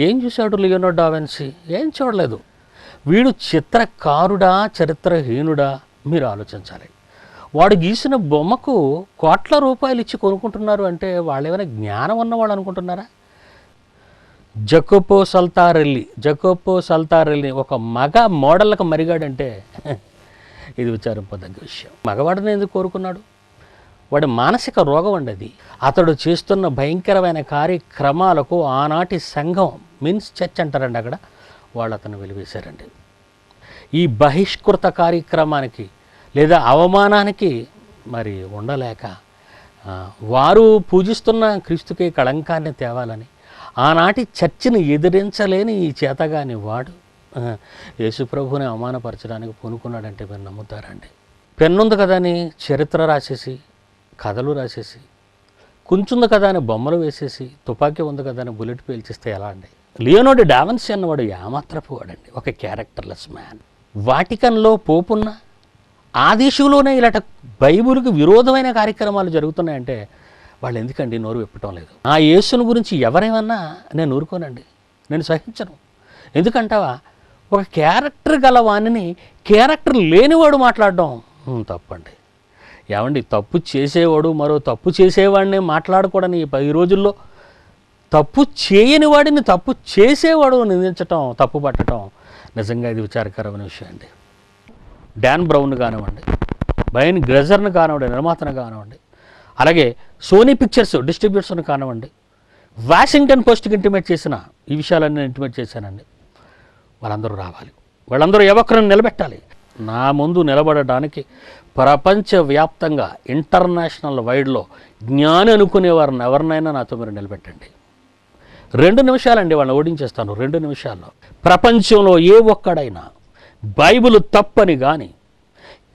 ఏం చూశాడు లియోనార్డో డా విన్సీ? ఏం చూడలేదు. వీడు చిత్రకారుడా చరిత్రహీనుడా మీరు ఆలోచించాలి. వాడు గీసిన బొమ్మకు కోట్ల రూపాయలు ఇచ్చి కొనుక్కుంటున్నారు అంటే వాళ్ళు ఏమైనా జ్ఞానం ఉన్నవాళ్ళు అనుకుంటున్నారా? జకోపో సల్తారెల్లి ఒక మగ మోడళ్ళకు మరిగాడంటే ఇది విచారింపదగ్గ విషయం. మగవాడిని ఎందుకు కోరుకున్నాడు? వాడి మానసిక రోగం అండి అది. అతడు చేస్తున్న భయంకరమైన కార్యక్రమాలకు ఆనాటి సంఘం, మీన్స్ చర్చ్ అంటారండి అక్కడ, వాళ్ళు అతను వెలివేశారండి. ఈ బహిష్కృత కార్యక్రమానికి లేదా అవమానానికి మరి ఉండలేక వారు పూజిస్తున్న క్రీస్తుకే కళంకాన్ని తేవాలని ఆనాటి చర్చిని ఎదిరించలేని ఈ చేతగాని వాడు యేసుప్రభుని అవమానపరచడానికి పూనుకున్నాడంటే మీరు నమ్ముతారండి? పెన్నుంది కదా అని చరిత్ర రాసేసి, కథలు రాసేసి, కుంచుంది కదా అని బొమ్మలు వేసేసి, తుపాకీ ఉంది కదా అని బుల్లెట్ పేల్చిస్తే ఎలా అండి? లియోనార్డో డా విన్సీ అన్నవాడు ఏమాత్రపు వాడండి, ఒక క్యారెక్టర్లెస్ మ్యాన్. వాటికన్లో పోపున్న ఆ దేశంలోనే ఇలాంటి బైబిల్కి విరోధమైన కార్యక్రమాలు జరుగుతున్నాయంటే వాళ్ళు ఎందుకండి నోరు విప్పటం లేదు? ఆ యేసుని గురించి ఎవరేమన్నా నేను ఊరుకోనండి, నేను సహించను. ఎందుకంటావా, ఒక క్యారెక్టర్ గల వాణిని క్యారెక్టర్ లేనివాడు మాట్లాడడం తప్పండి. ఏమండి, తప్పు చేసేవాడు మరో తప్పు చేసేవాడిని మాట్లాడకూడని ఈ రోజుల్లో తప్పు చేయని వాడిని తప్పు చేసేవాడు నిందించటం, తప్పు పట్టడం నిజంగా ఇది విచారకరమైన విషయం అండి. డాన్ బ్రౌన్ కానివ్వండి, బయన్ గ్రెజర్ని కానివ్వండి, నిర్మాతను కానివ్వండి, అలాగే సోనీ పిక్చర్స్ డిస్ట్రిబ్యూటర్స్ని కానివ్వండి, వాషింగ్టన్ పోస్ట్కి ఇంటిమేట్ చేసిన ఈ విషయాలన్నీ ఇంటిమేట్ చేశానండి. వాళ్ళందరూ రావాలి, వాళ్ళందరూ యువకులను నిలబెట్టాలి. నా ముందు నిలబడడానికి ప్రపంచవ్యాప్తంగా ఇంటర్నేషనల్ వైడ్లో జ్ఞాని అనుకునేవారిని ఎవరినైనా నాతో మీరు నిలబెట్టండి. 2 నిమిషాలండి వాళ్ళని ఓడించేస్తాను. 2 నిమిషాల్లో ప్రపంచంలో ఏ ఒక్కడైనా బైబిల్ తప్పని కానీ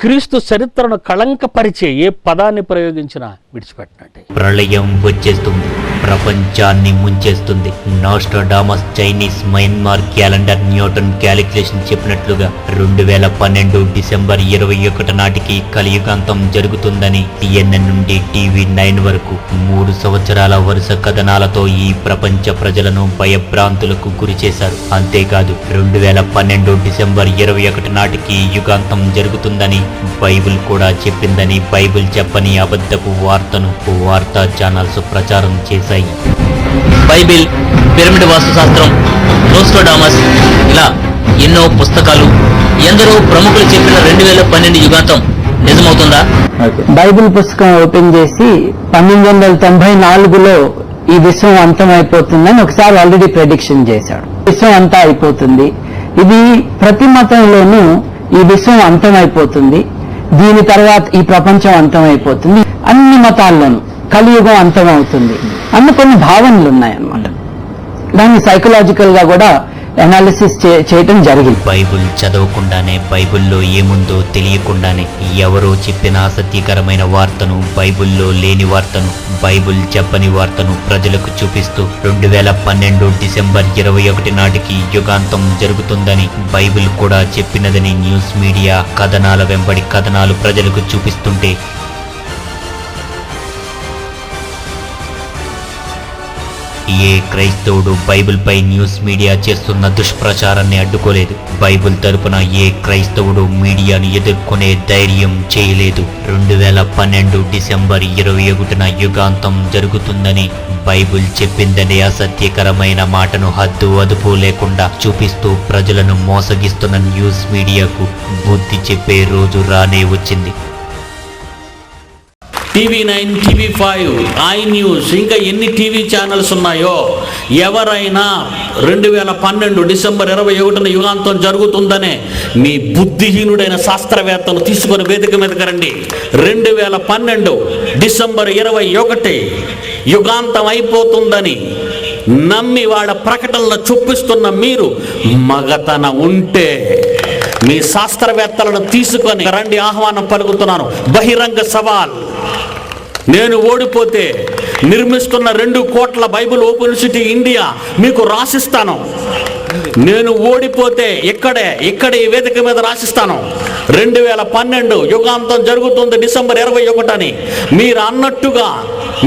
క్రీస్తు చరిత్రను కళంకపరిచే ఏ పదాన్ని ప్రయోగించినా విడిచిపెట్టినట్టే. ప్రళయం వచ్చేస్తుంది, ప్రపంచాన్ని ముంచేస్తుంది. Nostradamus Chinese Myanmar calendar Newton calculation చెప్పినట్లుగా 2012 డిసెంబర్ 21 నాటికి కలియుగాంతం జరుగుతుందని CNN నుండి TV9 వరకు 3 సంవత్సరాల వరుస కథనాలతో ఈ ప్రపంచ ప్రజలను భయభ్రాంతులకు గురి చేశారు. అంతేకాదు 2012 డిసెంబర్ 21 నాటికి యుగాంతం జరుగుతుందని బైబిల్ కూడా చెప్పిందని బైబిల్ చెప్పని అబద్ధపు వార్తను వార్తా ఛానల్స్ ప్రచారం చేశాయి. బైబిల్, పిరమిడ్ వాస్తుశాస్త్రం, నోస్ట్రాడామస్ ఇలా ఎన్నో పుస్తకాలు, ఎందరో ప్రముఖులు చెప్పిన 2012 యుగాంతం నిజమవుతుందా? బైబిల్ పుస్తకం ఓపెన్ చేసి 1994లో ఈ విశ్వం అంతమైపోతుందని ఒకసారి ఆల్రెడీ ప్రెడిక్షన్ చేశాడు. విశ్వం అంతా అయిపోతుంది, ఇది ప్రతి మతంలోనూ ఈ విశ్వం అంతమైపోతుంది, దీని తర్వాత ఈ ప్రపంచం అంతమైపోతుంది, అన్ని మతాల్లోనూ కలియుగం అంతమవుతుంది అన్న కొన్ని భావనలు ఉన్నాయన్నమాట. దాన్ని సైకలాజికల్ గా కూడా అనాలిసిస్ చేయటం జరిగింది. బైబిల్ చదవకుండానే, బైబిల్లో ఏముందో తెలియకుండానే ఎవరో చెప్పిన ఆసక్తికరమైన వార్తను, బైబిల్లో లేని వార్తను, బైబిల్ చెప్పని వార్తను ప్రజలకు చూపిస్తూ 2012 డిసెంబర్ 21 నాటికి యుగాంతం జరుగుతుందని బైబిల్ కూడా చెప్పినదని న్యూస్ మీడియా కథనాల వెంబడి కథనాలు ప్రజలకు చూపిస్తుంటే ఏ క్రైస్తవుడు బైబిల్ పై న్యూస్ మీడియా చేస్తున్న దుష్ప్రచారాన్ని అడ్డుకోలేదు. బైబిల్ తరపున ఏ క్రైస్తవుడు మీడియాను ఎదుర్కొనే ధైర్యం చేయలేదు. 2012 డిసెంబర్ 21 యుగాంతం జరుగుతుందని బైబిల్ చెప్పిందనే అసత్యకరమైన మాటను హద్దు అదుపు లేకుండా చూపిస్తూ ప్రజలను మోసగిస్తున్న న్యూస్ మీడియాకు బుద్ధి చెప్పే రోజు రానే వచ్చింది. TV9, TV5, iNews, ఇంకా ఎన్ని టీవీ ఛానల్స్ ఉన్నాయో ఎవరైనా 2012 డిసెంబర్ 21 యుగాంతం జరుగుతుందనే మీ బుద్ధిహీనుడైన శాస్త్రవేత్తను తీసుకొని వేదిక మీదకి రండి. 2012 డిసెంబర్ 21 యుగాంతం అయిపోతుందని నమ్మి వాళ్ళ ప్రకటనలు చూపిస్తున్న మీరు మగతన ఉంటే మీ శాస్త్రవేత్తలను తీసుకొని రండి, ఆహ్వానం పలుకుతున్నాను. బహిరంగ సవాల్. నేను ఓడిపోతే నిర్మిస్తున్న 2 కోట్ల బైబిల్ ఓపెన్ సిటీ ఇండియా మీకు రాసిస్తాను. నేను ఓడిపోతే ఇక్కడే ఈ వేదిక మీద రాసిస్తాను, 2012 యుగాంతం జరుగుతుంది డిసెంబర్ 21 అని.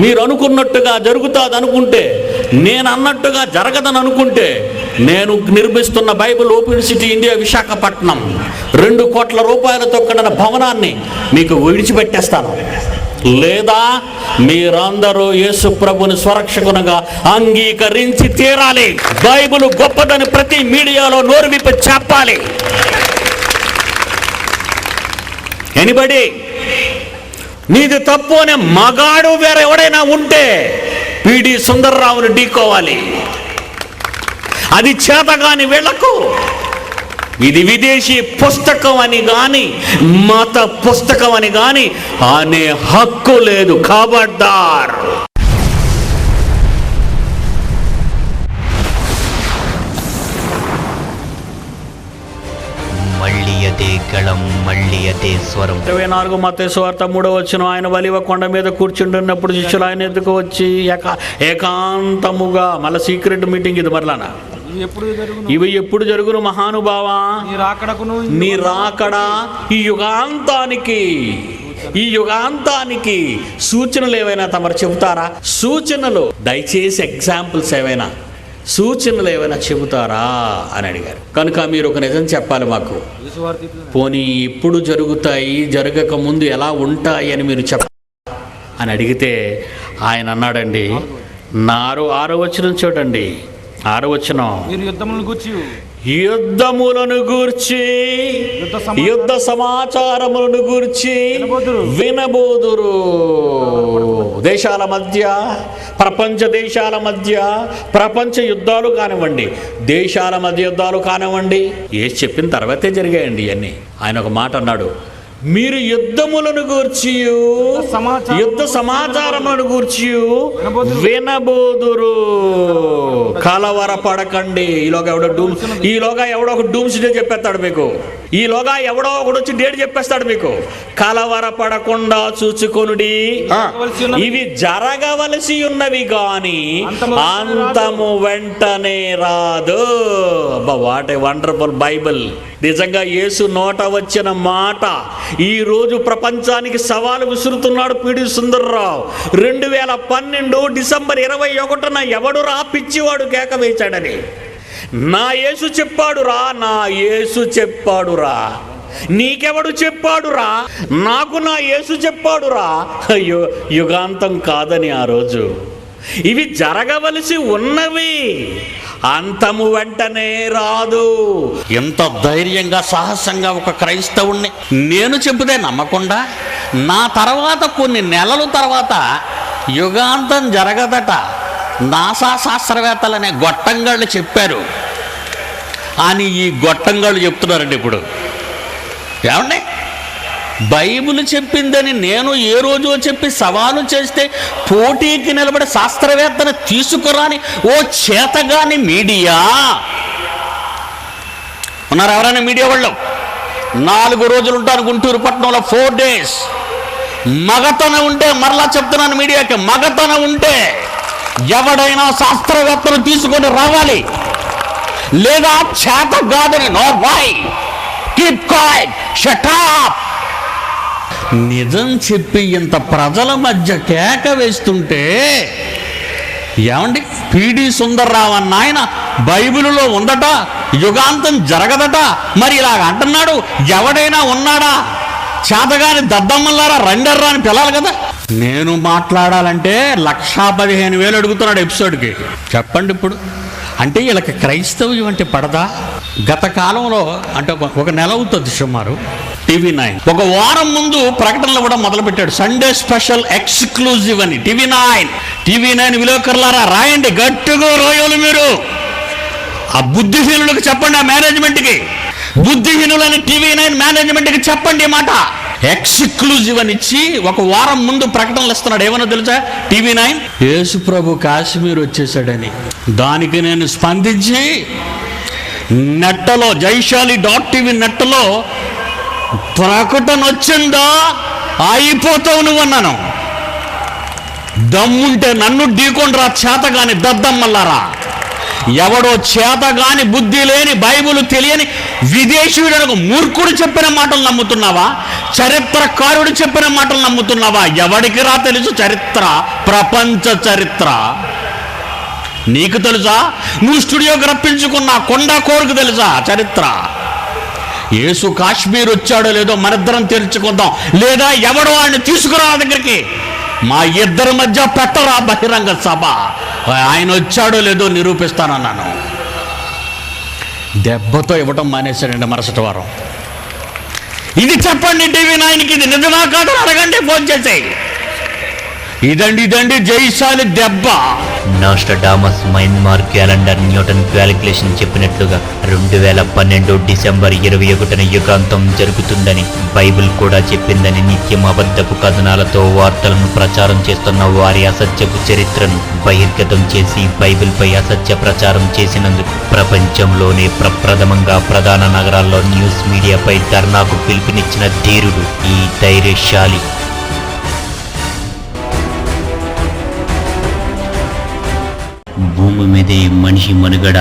మీరు అనుకున్నట్టుగా జరుగుతుంది అనుకుంటే, నేను అన్నట్టుగా జరగదని అనుకుంటే, నేను నిర్మిస్తున్న Bible open city India Visakhapatnam 2 కోట్ల రూపాయలతో కట్టిన భవనాన్ని మీకు విడిచిపెట్టేస్తాను. లేదా మీరందరూ యేసు ప్రభుని స్వరక్షకునిగా అంగీకరించి తీరాలి. బైబిల్ గొప్పదని ప్రతి మీడియాలో నోరు విప్పి చెప్పాలి. ఎనిబడి నీది తప్పు అనే మగాడు వేరే ఎవడైనా ఉంటే పిడి సుందర్రావుని ఢీకోవాలి. అది చేతగాని వీళ్లకు ఇది విదేశీ పుస్తకం అని గాని మత పుస్తకం అని గాని అనే హక్కు లేదు. ఖబర్దార్. మళ్ళీ అదే గళం, మళ్ళీ అదే స్వరం. 24 మత్తయి సువార్త 3వ ఆయన ఒలీవ కొండ మీద కూర్చుంటున్నప్పుడు శిష్యులు ఆయన ఎదుకు వచ్చి ఏకాంతముగా, మళ్ళీ సీక్రెట్ మీటింగ్ ఇది మరలానా, ఇవి ఎప్పుడు జరుగును మహానుభావా, నీ రాకడ ఈ యుగాంతానికి సూచనలు ఏవైనా తమరు చెబుతారా? సూచనలు దయచేసి ఎగ్జాంపుల్స్ ఏవైనా, సూచనలు ఏమైనా చెబుతారా అని అడిగారు. కనుక మీరు ఒక నిజం చెప్పాలి మాకు. పోనీ ఇప్పుడు జరుగుతాయి, జరగక ముందు ఎలా ఉంటాయి అని మీరు అని అడిగితే ఆయన అన్నాడండి, 6వ వచనం చూడండి, 6వ వచనం, యుద్ధములను గూర్చి యుద్ధ సమాచారములను గూర్చి వినబోదురు. దేశాల మధ్య, ప్రపంచ దేశాల మధ్య ప్రపంచ యుద్ధాలు కానివ్వండి, దేశాల మధ్య యుద్ధాలు కానివ్వండి, ఏసి చెప్పిన తర్వాతే జరిగాయండి ఇవన్నీ. ఆయన ఒక మాట అన్నాడు, మీరు యుద్ధములను గూర్చి యుద్ధ సమాచారములను గూర్చి వినబోదురు. కలవరపడకండి. ఈలోగా ఎవడో ఒక డూమ్స్ డే చెప్పేస్తాడు మీకు. ఈలోగా ఎవడో ఒకడు వచ్చి డేట్ చెప్పేస్తాడు మీకు. కలవరపడకుండా చూచుకొనుడి, ఇవి జరగవలసి ఉన్నవి గాని అంతము వెంటనే రాదు. What a wonderful Bible. నిజంగా యేసు నోట వచ్చిన మాట ఈ రోజు ప్రపంచానికి సవాలు విసురుతున్నాడు పిడి సుందర్రావు. 2012 డిసెంబర్ 21 ఎవడు రా పిచ్చివాడు కేక వేశాడని. నా యేసు చెప్పాడురా, నా యేసు చెప్పాడురా. నీకెవడు చెప్పాడురా? నాకు నా యేసు చెప్పాడురా. అయ్యో, యుగాంతం కాదని ఆ రోజు. ఇవి జరగవలసి ఉన్నవి, అంతము వెంటనే రాదు. ఎంత ధైర్యంగా సాహసంగా ఒక క్రైస్తవుణ్ణి నేను చెబితే నమ్మకుండా, నా తర్వాత కొన్ని నెలల తర్వాత యుగాంతం జరగదట నాసా శాస్త్రవేత్తలనే గొట్టంగాళ్ళు చెప్పారు అని ఈ గొట్టంగాళ్ళు చెప్తున్నారండి. ఇప్పుడు ఏమండి, బైబిల్ చెప్పిందని నేను ఏ రోజు చెప్పి సవాలు చేస్తే పోటీకి నిలబడి శాస్త్రవేత్తను తీసుకురాని ఓ చేతగాని మీడియా ఉన్నారు. ఎవరైనా మీడియా వాళ్ళు 4 రోజులు ఉంటారు గుంటూరు పట్టణంలో, 4 days. మగతనం ఉంటే, మరలా చెప్తున్నాను మీడియాకి, మగతనం ఉంటే ఎవడైనా శాస్త్రవేత్తలు తీసుకొని రావాలి. లేదా చేత కాదని no why keep quiet, shut up. నిజం చెప్పి ఇంత ప్రజల మధ్య కేక వేస్తుంటే ఏమండి, పిడి సుందర్రావు అన్న ఆయన బైబిలులో ఉందట, యుగాంతం జరగదట, మరి ఇలాగ అంటున్నాడు. ఎవడైనా ఉన్నాడా? చేతగాని దద్దమ్మల్లారా రెండర్రా అని పిలాలి కదా. నేను మాట్లాడాలంటే 1,15,000 అడుగుతున్నాడు ఎపిసోడ్కి. చెప్పండి ఇప్పుడు. అంటే వీళ్ళకి క్రైస్తవ్యం అంటే పడదా? గత కాలంలో అంటే ఒక నెల అవుతుంది సుమారు, TV9 ఒక వారం ముందు ప్రకటనలు కూడా మొదలుపెట్టాడు. సండే స్పెషల్ ఎక్స్క్లూజివ్ అని. టీవీ9 విలేకరులారా రాయండి, గట్టిగా రాయాలి మీరు. ఆ బుద్ధిహీనులకు చెప్పండి, ఆ మేనేజ్మెంట్కి, బుద్ధిహీనులని TV9 మేనేజ్మెంట్కి చెప్పండి మాట. ఎక్స్క్లూజివ్ అని ఇచ్చి ఒక వారం ముందు ప్రకటనలు ఇస్తున్నాడు. ఏమన్నా తెలుసా? TV9 యేసు ప్రభు కాశ్మీర్ వచ్చేసాడని. దానికి నేను స్పందించి నెట్టలో జైశాలి.tv నెట్టలో ప్రకటన వచ్చిందా అయిపోతావు నువ్వు అన్నాను. దమ్ముంటే నన్ను ఢీకొండ్రా చేతగాని దద్దమ్మల్లారా. ఎవడో చేతగాని బుద్ధి లేని బైబిల్ తెలియని విదేశీయుడకు మూర్ఖుడు చెప్పిన మాటలు నమ్ముతున్నావా? చరిత్రకారుడు చెప్పిన మాటలు నమ్ముతున్నావా? ఎవడికి రా తెలుసు చరిత్ర, ప్రపంచ చరిత్ర? నీకు తెలుసా? నువ్వు స్టూడియోకి రప్పించుకున్న కొండా కోరుకు తెలుసా చరిత్ర? యేసు కాశ్మీర్ వచ్చాడో లేదో మనిద్దరం తెలుసుకుందాం, లేదా ఎవడో ఆయన తీసుకురా దగ్గరికి. మా ఇద్దరి మధ్య పెట్టరా బహిరంగ సభ. ఆయన వచ్చాడో లేదో నిరూపిస్తానన్నాను. దెబ్బతో ఇవ్వటం మానేశాడండి మరుసటి వారం. ఇది చెప్పండి TV9కి, ఇది నిజమా కాదని అడగండి, ఫోన్ చేసేయి. ఇదండి జైశాలి దెబ్బ. నాస్ట్రాడామస్ మయన్మార్ క్యాలెండర్ న్యూటన్ క్యాలిక్యులేషన్ చెప్పినట్లుగా 2012 డిసెంబర్ 21న యుగాంతం జరుగుతుందని బైబిల్ కూడా చెప్పిందని నిత్యం అబద్ధపు కథనాలతో వార్తలను ప్రచారం చేస్తున్న వారి అసత్యపు చరిత్రను బహిర్గతం చేసి బైబిల్పై అసత్య ప్రచారం చేసినందుకు ప్రపంచంలోనే ప్రప్రథమంగా ప్రధాన నగరాల్లో న్యూస్ మీడియాపై ధర్నాకు పిలుపునిచ్చిన ధీరుడు ఈ ధైర్యశాలి. భూమి మీదే మనిషి మనుగడ,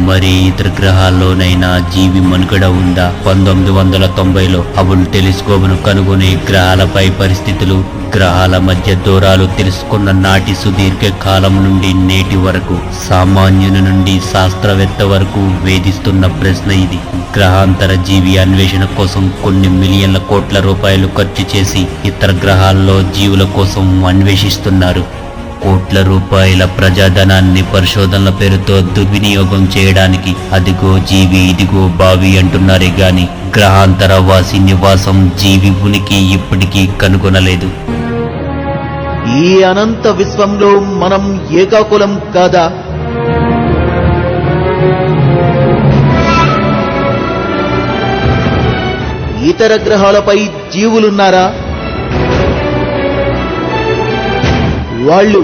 మరి ఇతర గ్రహాల్లోనైనా జీవి మనుగడ ఉందా? 1990లో హబుల్ టెలిస్కోప్ను కనుగొనే గ్రహాలపై పరిస్థితులు, గ్రహాల మధ్య దూరాలు తెలుసుకున్న నాటి సుదీర్ఘ కాలం నుండి నేటి వరకు సామాన్యుని నుండి శాస్త్రవేత్త వరకు వేధిస్తున్న ప్రశ్న ఇది. గ్రహాంతర జీవి అన్వేషణ కోసం కొన్ని మిలియన్ల కోట్ల రూపాయలు ఖర్చు చేసి ఇతర గ్రహాల్లో జీవుల కోసం అన్వేషిస్తున్నారు. కోట్ల రూపాయల ప్రజాధనాన్ని పరిశోధనల పేరుతో దుర్వినియోగం చేయడానికి అదిగో జీవి ఇదిగో బావి అంటున్నారే గాని గ్రహాంతర వాసి నివాసం జీవి ఉనికి ఇప్పటికీ కనుగొనలేదు. ఈ అనంత విశ్వంలో మనం ఏకాకులం కాదా? ఇతర గ్రహాలపై జీవులున్నారా? వాళ్ళు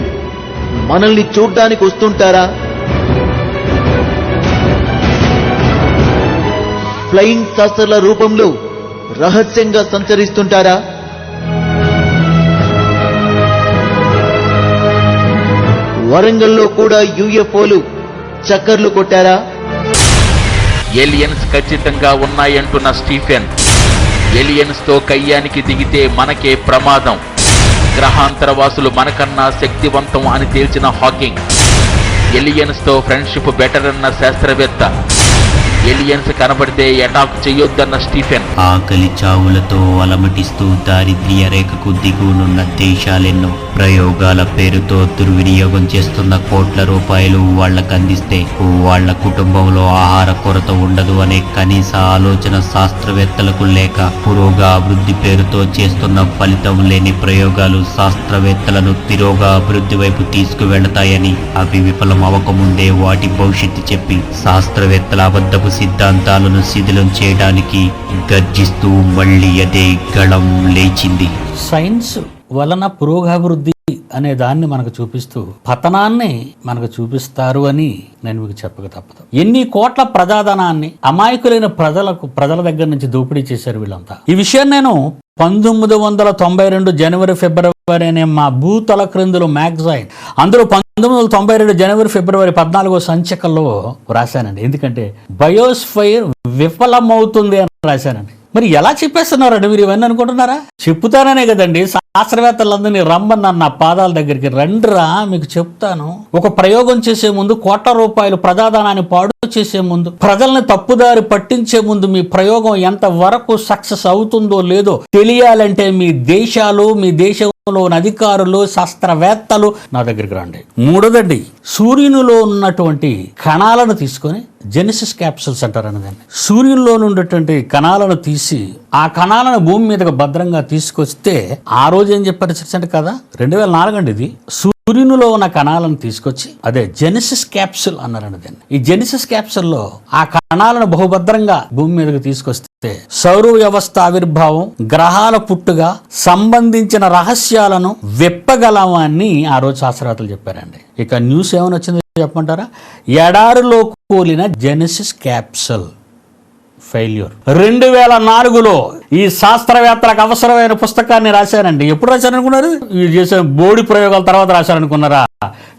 మనల్ని చూడ్డానికి వస్తుంటారా? ఫ్లయింగ్ సాసర్ల రూపంలో రహస్యంగా సంచరిస్తుంటారా? వరంగల్లో కూడా UFOలు చక్కర్లు కొట్టారా? ఏలియన్స్ ఖచ్చితంగా ఉన్నాయంటున్న స్టీఫెన్, ఏలియన్స్ తో కయ్యానికి దిగితే మనకే ప్రమాదం, గ్రహాంతరవాసులు మనకన్నా శక్తివంతం అని తేల్చిన హాకింగ్, ఏలియన్స్ తో ఫ్రెండ్షిప్ బెటర్ అన్న శాస్త్రవేత్త, ఏలియన్స్ కనబడితే అటాక్ చేయొద్దన్న స్టీఫెన్. ఆకలి చావులతో అలమటిస్తూ దారిద్ర్య రేఖకు దిగువనున్న దేశాలెన్నో ప్రయోగాల పేరుతో దుర్వినియోగం చేస్తున్న కోట్ల రూపాయలు వాళ్లకందిస్తే వాళ్ల కుటుంబంలో ఆహార కొరత ఉండదు అనే కనీస ఆలోచన శాస్త్రవేత్తలకు లేక పురోగాభివృద్ధి పేరుతో చేస్తున్న ఫలితం లేని ప్రయోగాలు శాస్త్రవేత్తలను తిరోగాభివృద్ధి వైపు తీసుకువెళతాయని, అవి విఫలం అవ్వకముందే వాటి భవిష్యత్తు చెప్పి శాస్త్రవేత్తల అబద్ధపు సిద్ధాంతాలను శిథిలం చేయడానికి గర్జిస్తూ మళ్ళీ అదే గళం లేచింది. సైన్స్ వలన పురోగాభివృద్ధి అనే దాన్ని మనకు చూపిస్తూ పతనాన్ని మనకు చూపిస్తారు అని నేను మీకు చెప్పక తప్పదు. ఎన్ని కోట్ల ప్రజాధనాన్ని అమాయకులైన ప్రజల దగ్గర నుంచి దోపిడీ చేశారు వీళ్ళంతా. ఈ విషయం నేను 1992 జనవరి ఫిబ్రవరి అనే మా భూతల క్రిందులు మ్యాగజైన్, అందులో 1992 జనవరి ఫిబ్రవరి 14వ సంచికల్లో రాశానండి. ఎందుకంటే బయోస్ఫైర్ విఫలమవుతుంది అని రాశానండి. మరి ఎలా చెప్పేస్తున్నారండి మీరు ఇవన్నీ అనుకుంటున్నారా? చెప్తాననే కదండి శాస్త్రవేత్తలందరినీ రమ్మన్న నా పాదాల దగ్గరికి రండిరా, మీకు చెప్తాను. ఒక ప్రయోగం చేసే ముందు కోట్ల రూపాయలు ప్రజాధనాన్ని పాడు చేసే ముందు, ప్రజల్ని తప్పుదారి పట్టించే ముందు మీ ప్రయోగం ఎంత వరకు సక్సెస్ అవుతుందో లేదో తెలియాలంటే మీ దేశాలు, మీ దేశంలోని అధికారులు, శాస్త్రవేత్తలు నా దగ్గరికి రండి. మూడోదండి, సూర్యునిలో ఉన్నటువంటి కణాలను తీసుకొని జెనెసిస్ క్యాప్సూల్స్ అంటారు అన్నదాన్ని. సూర్యుల్లో ఉన్నటువంటి కణాలను తీసి ఆ కణాలను భూమి మీదకి భద్రంగా తీసుకొస్తే, ఆ రోజు ఏం చెప్పారు అంటే కదా 2004 అండి ఇది. సూర్యునిలో ఉన్న కణాలను తీసుకొచ్చి అదే జెనెసిస్ క్యాప్సూల్ అన్నారండి దాన్ని. ఈ జెనెసిస్ క్యాప్సూల్లో ఆ కణాలను బహుభద్రంగా భూమి మీదకి తీసుకొస్తే సౌర వ్యవస్థ ఆవిర్భావం, గ్రహాల పుట్టుగా సంబంధించిన రహస్యాలను విప్పగలమని ఆ రోజు శాస్త్రవేత్తలు చెప్పారండి. ఇక న్యూస్ ఏమైనా వచ్చిందో చెప్పమంటారా? ఎడారిలో కూలిన జెనెసిస్ క్యాప్సూల్ ఫెయిల్యూర్. 2004లో ఈ శాస్త్రవేత్తలకు అవసరమైన పుస్తకాన్ని రాశానండి. ఎప్పుడు రాశారనుకున్నారు? ఇది చేసే బోడి ప్రయోగాల తర్వాత రాశారనుకున్నారా?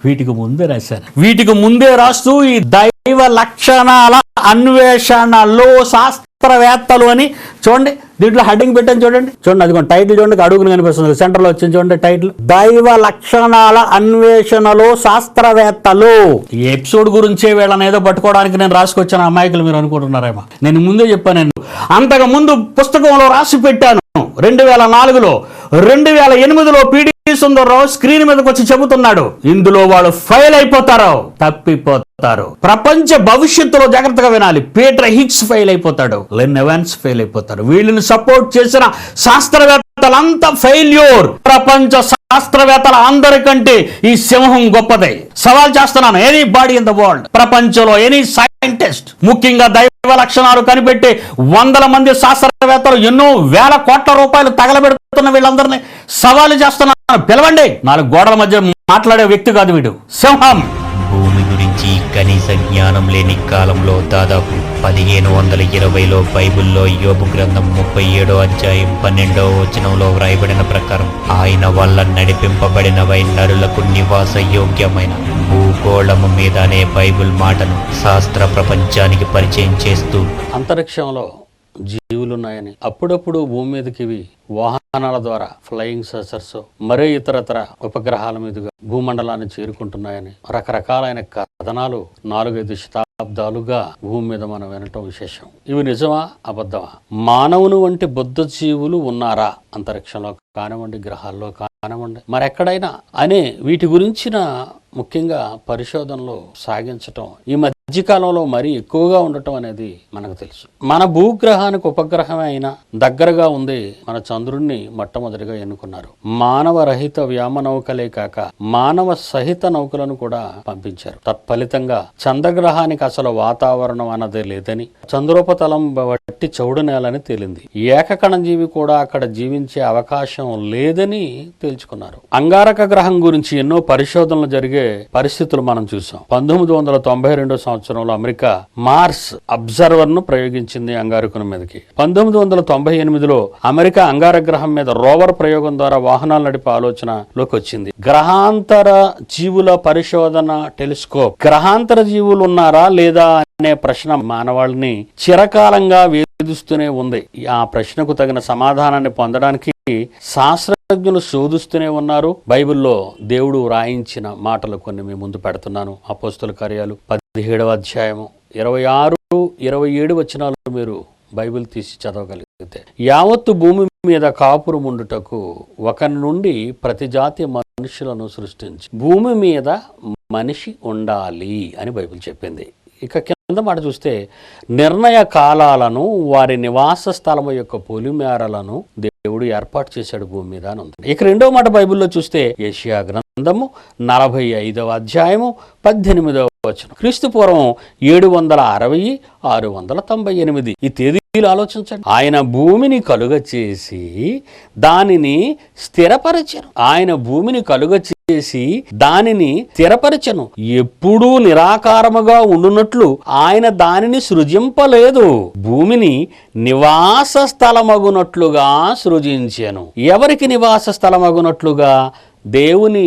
వీటికి ముందే రాశారు. వీటికి ముందే రాస్తూ ఈ దైవ లక్షణాల అన్వేషణలో శాస్త్రవేత్తలు అని చూడండి, దీంట్లో హెడ్డింగ్ పెట్టాను చూడండి, అదిగోండి టైటిల్ చూడండి, అడుగును కనిపిస్తుంది, సెంటర్లో వచ్చింది చూడండి టైటిల్, దైవ లక్షణాల అన్వేషణలో శాస్త్రవేత్తలు. ఈ ఎపిసోడ్ గురించే వీళ్ళని ఏదో పట్టుకోవడానికి నేను రాసుకొచ్చాను అమాయకులు మీరు అనుకుంటున్నారేమో. నేను ముందే చెప్పాను, అంతకు ముందు పుస్తకంలో రాసి పెట్టాను 2004లో. 2008లో పిడి సుందర్రావు స్క్రీన్ మీదకి వచ్చి చెబుతున్నాడు, ఇందులో వాళ్ళు ఫెయిల్ అయిపోతారు, తప్పిపోతారు. ప్రపంచ భవిష్యత్తులో జాగ్రత్తగా వినాలి. పీటర్ హిగ్స్ ఫెయిల్ అయిపోతాడు, లెన్ ఎవాన్స్ ఫెయిల్ అయిపోతారు. వీళ్ళని సపోర్ట్ చేసిన శాస్త్రవేత్తలంతా ఫెయిల్యూర్. ప్రపంచ శాస్త్రవేత్తల అందరికంటే ఈ సింహం గొప్పదే. సవాల్ చేస్తున్నాను, any body in the world, ప్రపంచంలో ఎనీ సైంటిస్ట్, ముఖ్యంగా దైవ లక్షణాలు కనిపెట్టే 100 మంది శాస్త్రవేత్తలు, ఎన్నో వేల కోట్ల రూపాయలు తగలబెడుతున్న వీళ్ళందరినీ సవాలు చేస్తున్నాను, పిలవండి. 4 గోడల మధ్య మాట్లాడే వ్యక్తి కాదు వీడు, సింహం. భూమి గురించి కనీస జ్ఞానం లేని కాలంలో దాదాపు 1520లో బైబిల్లో యోబు గ్రంథం 37వ అధ్యాయం 12వ వచనంలో వ్రాయబడిన ప్రకారం ఆయన వల్ల నడిపింపబడినవై నరులకు నివాస యోగ్యమైన భూగోళము మీద అనే బైబిల్ మాటను శాస్త్ర ప్రపంచానికి పరిచయం చేస్తూ అంతరిక్షంలో జీవులున్నాయని, అప్పుడప్పుడు భూమి మీదకి ఇవి వాహనాల ద్వారా ఫ్లయింగ్ సాసర్స్ మరే ఇతరతర ఉపగ్రహాల మీదుగా భూమండలాన్ని చేరుకుంటున్నాయని రకరకాలైన కథనాలు 4-5 శతాబ్దాలుగా భూమి మీద మనం వినటం విశేషం. ఇవి నిజమా అబద్ధమా? మానవుని వంటి బుద్ధ జీవులు ఉన్నారా అంతరిక్షంలో కానివ్వండి, గ్రహాల్లో కానివ్వండి, మరెక్కడైనా అనే వీటి గురించిన ముఖ్యంగా పరిశోధనలు సాగించటం ఈ మధ్యకాలంలో మరీ ఎక్కువగా ఉండటం అనేది మనకు తెలుసు. మన భూగ్రహానికి ఉపగ్రహమే అయినా దగ్గరగా ఉంది మన చంద్రుణ్ణి మొట్టమొదటిగా ఎన్నుకున్నారు. మానవ రహిత వ్యామ నౌకలే కాక మానవ సహిత నౌకలను కూడా పంపించారు. తత్ఫలితంగా చంద్రగ్రహానికి అసలు వాతావరణం అన్నదే లేదని, చంద్రోపతలం బట్టి చౌడు నేలని తేలింది. ఏకకణ జీవి కూడా అక్కడ జీవించే అవకాశం లేదని తేల్చుకున్నారు. అంగారక గ్రహం గురించి ఎన్నో పరిశోధనలు జరిగే పరిస్థితులు మనం చూసాం. 1992 సంవత్సరంలో అమెరికా మార్స్ అబ్జర్వర్ ను ప్రయోగించింది అంగారకుని మీదకి. 1998లో అమెరికా అంగారక గ్రహం మీద రోవర్ ప్రయోగం ద్వారా వాహనాలు నడిపే ఆలోచనలోకి వచ్చింది. గ్రహాంతర జీవుల పరిశోధన టెలిస్కోప్ గ్రహాంతర జీవులు ఉన్నారా లేదా అనే ప్రశ్న మానవాళిని చిరకాలంగా వేధిస్తూనే ఉంది. ఆ ప్రశ్నకు తగిన సమాధానాన్ని పొందడానికి శాస్త్రజ్ఞులు శోధిస్తూనే ఉన్నారు. బైబిల్లో దేవుడు రాయించిన మాటలు కొన్ని మీ ముందు పెడుతున్నాను. అపోస్తల కార్యాలు 17వ అధ్యాయము 26-27 వచనాలు మీరు బైబిల్ తీసి చదవగలిగితే, యావత్తు భూమి మీద కాపురం ఉండుటకు ఒకరి నుండి ప్రతి జాతి మనుషులను సృష్టించి భూమి మీద మనిషి ఉండాలి అని బైబిల్ చెప్పింది. ఇక కింద మాట చూస్తే, నిర్ణయ కాలాలను వారి నివాస స్థలము యొక్క పొలిమేరలను దేవుడు ఏర్పాటు చేశాడు భూమి మీద అని ఉంది. ఇక 2వ మాట బైబిల్లో చూస్తే యెషయా గ్రంథము 45వ అధ్యాయము 18వ వచనం. క్రీస్తు పూర్వం 760-698 ఈ తేదీలు ఆలోచించండి. ఆయన భూమిని కలుగ చేసి దానిని స్థిరపరచెను. ఎప్పుడూ నిరాకారముగా ఉండునట్లు ఆయన దానిని సృజింపలేదు. భూమిని నివాస స్థలమగునట్లుగా సృజించెను. ఎవరికి నివాస స్థలమగునట్లుగా? దేవుని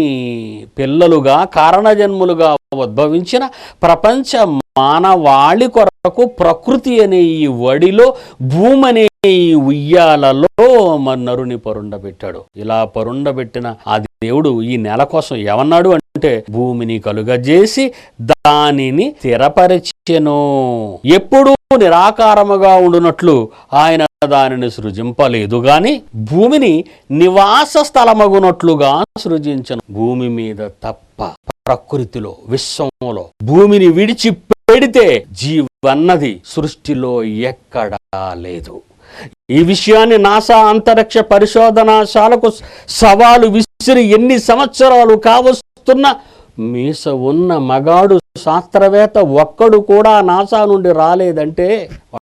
పిల్లలుగా కారణజన్ములుగా ఉద్భవించిన ప్రపంచ మానవాళి కొరకు ప్రకృతి అనే ఈ వడిలో, భూమి అనే ఈ ఉయ్యాలలో నరుని పరుండబెట్టాడు. ఇలా పరుండబెట్టిన ఆ దేవుడు ఈ నేల కోసం ఏమన్నాడు అంటే, భూమిని కలుగజేసి దానిని స్థిరపరిచెను. ఎప్పుడూ నిరాకారముగా ఉండునట్లు ఆయన దానిని సృజింపలేదు గాని భూమిని నివాస స్థలమగునట్లుగా సృజించను. భూమి మీద తప్ప ప్రకృతిలో, విశ్వంలో భూమిని విడిచి పెడితే జీవన్నది సృష్టిలో ఎక్కడా లేదు. ఈ విషయాన్ని నాసా అంతరిక్ష పరిశోధనాశాలకు సవాలు విసిరి ఎన్ని సంవత్సరాలు కావస్తున్నా మీస ఉన్న మగాడు శాస్త్రవేత్త ఒక్కడు కూడా నాసా నుండి రాలేదంటే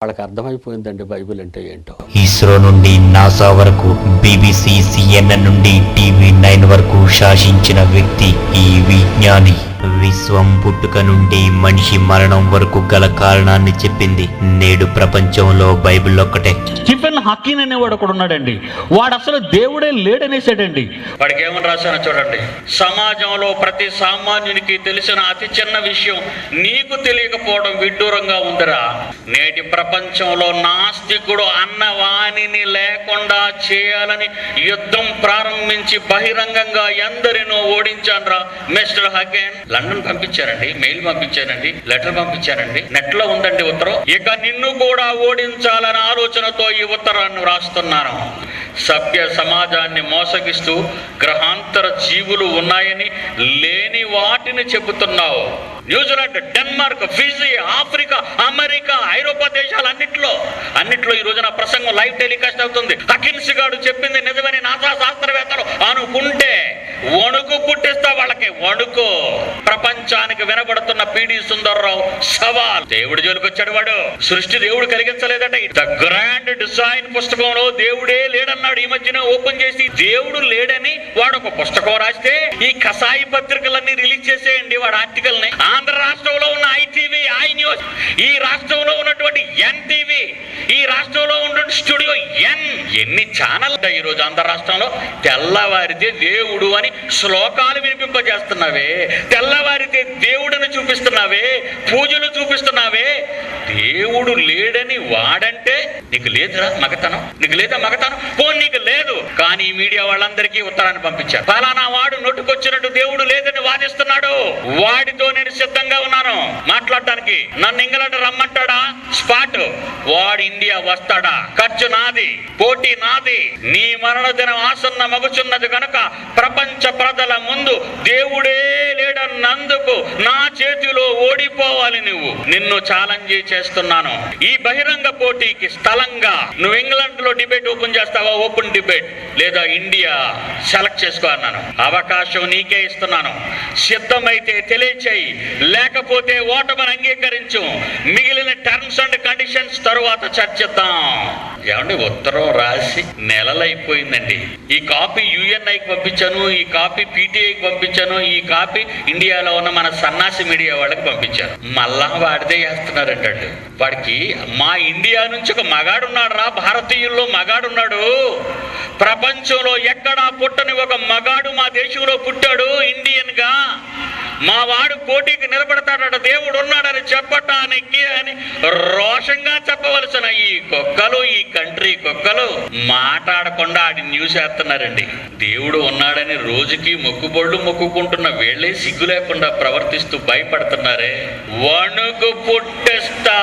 వాళ్ళకి అర్థమైపోయిందండి బైబిల్ అంటే ఏంటో. ఇస్రో నుండి నాసా వరకు, BBC, CNN నుండి TV9 వరకు శాసించిన వ్యక్తి ఈ విజ్ఞాని. విశ్వం పుట్టుక నుండి మనిషి మరణం వరకు గల కారణాన్ని చెప్పింది. నేడు ప్రపంచంలో బైబిల్ ఒక్కటే. స్టీఫెన్ హాకింగ్ అనేవాడు ఒకడు ఉన్నాడండి. వాడు అసలు దేవుడే లేడనేసాడండి. వాడికి ఏమని రాశానో చూడండి. సమాజంలో ప్రతి సామాన్యునికి తెలిసిన అతి చిన్న విషయం నీకు తెలియకపోవడం విడ్డూరంగా ఉందిరా. నేటి ప్రపంచంలో నాస్తికుడు అన్నవాణిని లేకుండా చేయాలని యుద్ధం ప్రారంభించి బహిరంగంగా ఎందరినో ఓడించాన్రా మిస్టర్ హాకిన్. లండన్ పంపించారండి, మెయిల్ పంపించానండి, లెటర్ పంపించానండి, నెట్ లో ఉందండి ఉత్తరం. ఇక నిన్ను కూడా ఓడించాలన్న ఆలోచనతో ఈ ఉత్తరాన్ని రాస్తున్నాను. సభ్య సమాజాన్ని మోసగిస్తూ గ్రహాంతర జీవులు ఉన్నాయని లేని వాటిని చెబుతున్నావు. New Zealand, Denmark, Fiji, Africa, America, ఐరోపా అన్నిట్లో ఈ రోజున ప్రసంగం లైవ్ టెలికాస్ట్ అవుతుంది. హకిన్స్ గారు చెప్పింది నిజమని నాసా శాస్త్రవేత్తలు అనుకుంటే వణుకు పుట్టిస్తా వాళ్ళకి వణుకు. ప్రపంచానికి వినబడుతున్న పిడి సుందర్రావు సవాల్. దేవుడి జోలికి వచ్చాడు వాడు. సృష్టి దేవుడు కలిగించలేదట. ద గ్రాండ్ డిజైన్ పుస్తకంలో దేవుడే లేడన్నాడు. ఈ మధ్యన ఓపెన్ చేసి దేవుడు లేడని వాడు ఒక పుస్తకం రాస్తే ఈ కసాయి పత్రికలన్నీ రిలీజ్ చేసేయండి వాడు ఆర్టికల్ ని. ఆంధ్ర రాష్ట్రంలో ఉన్న ఐటీవీ, ఐ న్యూస్, ఈ రాష్ట్రంలో ఉన్నటువంటి ఎన్టీవీ, ఈ రాష్ట్రంలో ఉన్నటువంటి స్టూడియో ఎన్ని ఛానల్ ఈ రోజు ఆంధ్ర రాష్ట్రంలో. తెల్లవారితే దేవుడు అని శ్లోకాలు వినిపింపజేస్తున్నావే, తెల్లవారితే దేవుడిని చూపిస్తున్నావే, పూజలు చూపిస్తున్నావే. దేవుడు లేడని వాడంటే నీకు లేదురా మగతనం, నీకు లేదా మగతనం? పోనీ నీకు లేదు, కానీ మీడియా వాళ్ళందరికీ ఉత్తరాన్ని పంపించారు. ఫలానా వాడు నోటుకొచ్చినట్టు దేవుడు లేదని వాదిస్తున్నాడు, వాడితో నేను సిద్ధంగా ఉన్నాను మాట్లాడటానికి. నన్ను ఇంగ్లాండ్ రమ్మంటాడా స్పాట్, వాడు ఇండియా వస్తాడా, ఖర్చు నాది, పోటీ నాది. నీ మరణ దినం ఆసన్న మగుచున్నది కనుక ప్రపంచ ప్రజల ముందు దేవుడే లేడన్నందుకు నా చేతిలో ఓడిపోవాలి నువ్వు. నిన్ను ఛాలెంజ్ చేస్తున్నాను. ఈ బహిరంగ పోటీకి స్థలంగా నువ్వు ఇంగ్లాండ్ లో డిబేట్ ఓపెన్ చేస్తావా, ఓపెన్ డిబేట్, లేదా ఇండియా సెలెక్ట్ చేసుకో అన్నాను. అవకాశం నీకే ఇస్తున్నాను. సిద్ధమైతే తెలియచేయి, లేకపోతే ఓటమిని అంగీకరించు. మిగిలిన టర్మ్స్ అండ్ కండిషన్స్ తరువాత చర్చిద్దాం. ఏమండి, ఉత్తరం రాసి నెలలైపోయిందండి. ఈ కాపీ యుఎన్ఐకి పంపించాను, ఈ కాపీ పీటీఐకి పంపించాను, ఈ కాపీ ఇండియాలో ఉన్న మన సన్నాసి మీడియా వాళ్ళకి పంపించాను. మళ్ళా వాడిదే చేస్తున్నారంటే వాడికి మా ఇండియా నుంచి ఒక మగాడున్నాడు రా, భారతీయుల్లో మగాడున్నాడు. ప్రపంచంలో ఎక్కడా పుట్టని ఒక మగాడు మా దేశంలో పుట్టాడు ఇండియన్ గా. మా వాడు పోటీకి నిలబడతాడట, దేవుడు ఉన్నాడని చెప్పటానికి అని రోషంగా చెప్పవలసిన ఈ కుక్కలు, ఈ కంట్రీ కుక్కలు మాట్లాడకుండా ఆడి న్యూస్ వేస్తున్నారండి. దేవుడు ఉన్నాడని రోజుకి మొక్కుబొళ్ళు మొక్కుకుంటున్న వీళ్ళే సిగ్గు లేకుండా ప్రవర్తిస్తూ భయపడుతున్నారే. వణుకు పుట్టిస్తా.